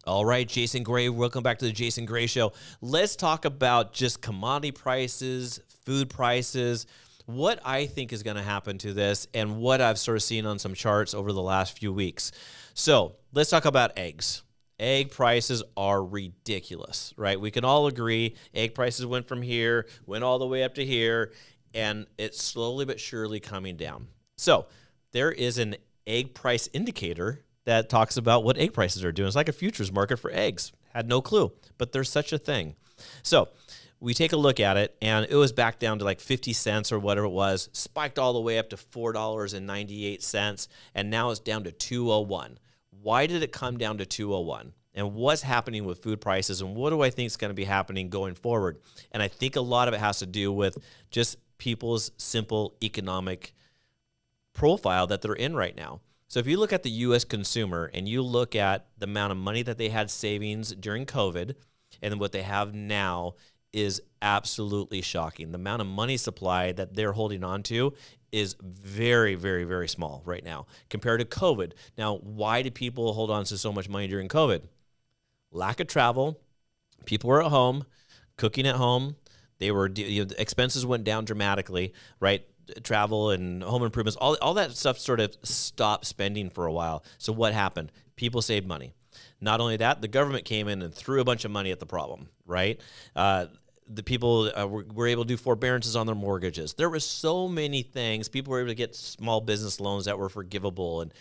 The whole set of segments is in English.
All right, Jason Gray, welcome back to the Jason Gray Show. Let's talk about just commodity prices, food prices, what I think is going to happen to this, and what I've sort of seen on some charts over the last few weeks. So let's talk about eggs. Egg prices are ridiculous, right? We can all agree egg prices went from here, went all the way up to here, and it's slowly but surely coming down. So there is an egg price indicator that talks about what egg prices are doing. It's like a futures market for eggs. Had no clue, but there's such a thing. So we take a look at it, and it was back down to like 50 cents or whatever it was, spiked all the way up to $4.98, and now it's down to 201. Why did it come down to 201? And what's happening with food prices, and what do I think is going to be happening going forward? And I think a lot of it has to do with just people's simple economic profile that they're in right now. So if you look at the U.S. consumer and you look at the amount of money that they had savings during COVID and what they have now is absolutely shocking. The amount of money supply that they're holding on to is very, very, very small right now compared to COVID. Now, why did people hold on to so much money during COVID? Lack of travel. People were at home, cooking at home. They were, expenses went down dramatically, right? Travel and home improvements, all that stuff sort of stopped spending for a while. So what happened? People saved money. Not only that, the government came in and threw a bunch of money at the problem, right? The people were able to do forbearances on their mortgages. There were so many things. People were able to get small business loans that were forgivable, and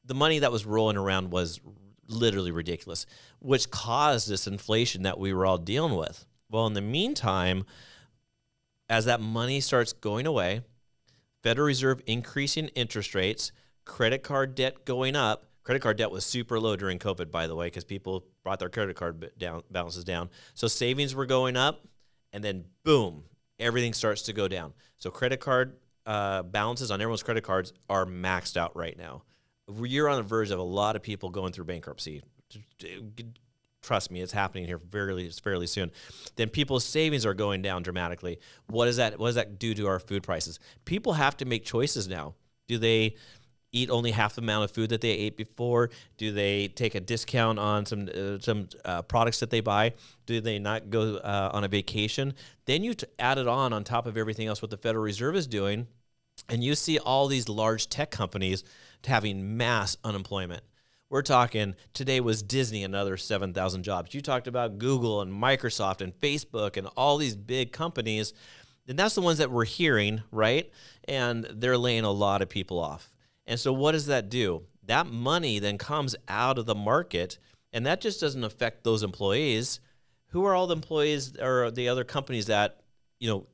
the money that was rolling around was literally ridiculous, which caused this inflation that we were all dealing with. Well, in the meantime, as that money starts going away, Federal Reserve increasing interest rates, credit card debt going up. Credit card debt was super low during COVID, by the way, because people brought their credit card balances down. So savings were going up, and then boom, everything starts to go down. So credit card balances on everyone's credit cards are maxed out right now. You're on the verge of a lot of people going through bankruptcy. Trust me, it's happening here fairly soon. Then people's savings are going down dramatically. What does that do to our food prices? People have to make choices now. Do they eat only half the amount of food that they ate before? Do they take a discount on some products that they buy? Do they not go on a vacation? Then you add it on top of everything else what the Federal Reserve is doing, and you see all these large tech companies having mass unemployment. We're talking, today was Disney, another 7,000 jobs. You talked about Google and Microsoft and Facebook and all these big companies, and that's the ones that we're hearing, right? And they're laying a lot of people off. And so what does that do? That money then comes out of the market, and that just doesn't affect those employees. Who are all the employees or the other companies that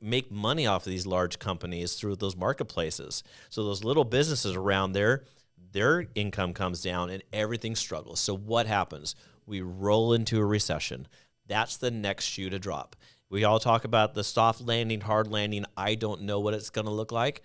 make money off of these large companies through those marketplaces? So those little businesses around there, their income comes down and everything struggles. So what happens? We roll into a recession. That's the next shoe to drop. We all talk about the soft landing, hard landing. I don't know what it's going to look like,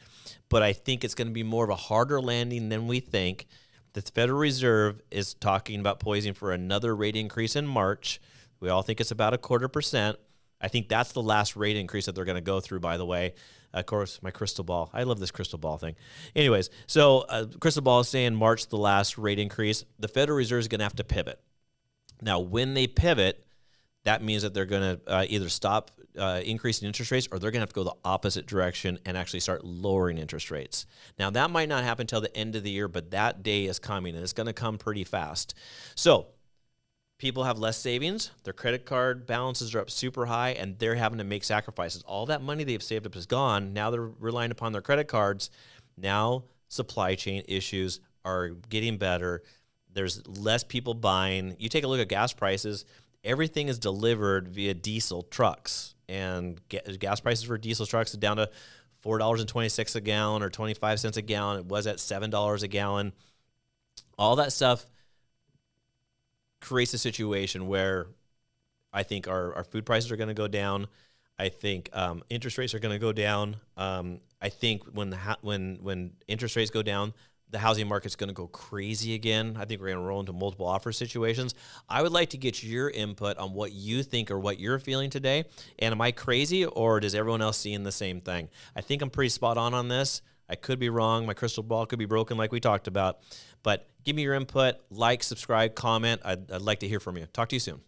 but I think it's going to be more of a harder landing than we think. The Federal Reserve is talking about poising for another rate increase in March. We all think it's about 0.25%. I think that's the last rate increase that they're going to go through, by the way. Of course, my crystal ball. I love this crystal ball thing. Anyways, so crystal ball is saying March, the last rate increase. The Federal Reserve is going to have to pivot. Now, when they pivot, that means that they're going to either stop increasing interest rates, or they're going to have to go the opposite direction and actually start lowering interest rates. Now, that might not happen until the end of the year, but that day is coming, and it's going to come pretty fast. So people have less savings, their credit card balances are up super high, and they're having to make sacrifices. All that money they've saved up is gone. Now they're relying upon their credit cards. Now supply chain issues are getting better. There's less people buying. You take a look at gas prices. Everything is delivered via diesel trucks, and gas prices for diesel trucks are down to $4.26 a gallon or 25 cents a gallon. It was at $7 a gallon. All that stuff creates a situation where I think our food prices are going to go down. I think interest rates are going to go down. I think when interest rates go down, the housing market's going to go crazy again. I think we're going to roll into multiple offer situations. I would like to get your input on what you think or what you're feeling today. And am I crazy, or does everyone else seeing the same thing? I think I'm pretty spot on this. I could be wrong. My crystal ball could be broken like we talked about. But Give me your input, like, subscribe, comment. I'd like to hear from you. Talk to you soon.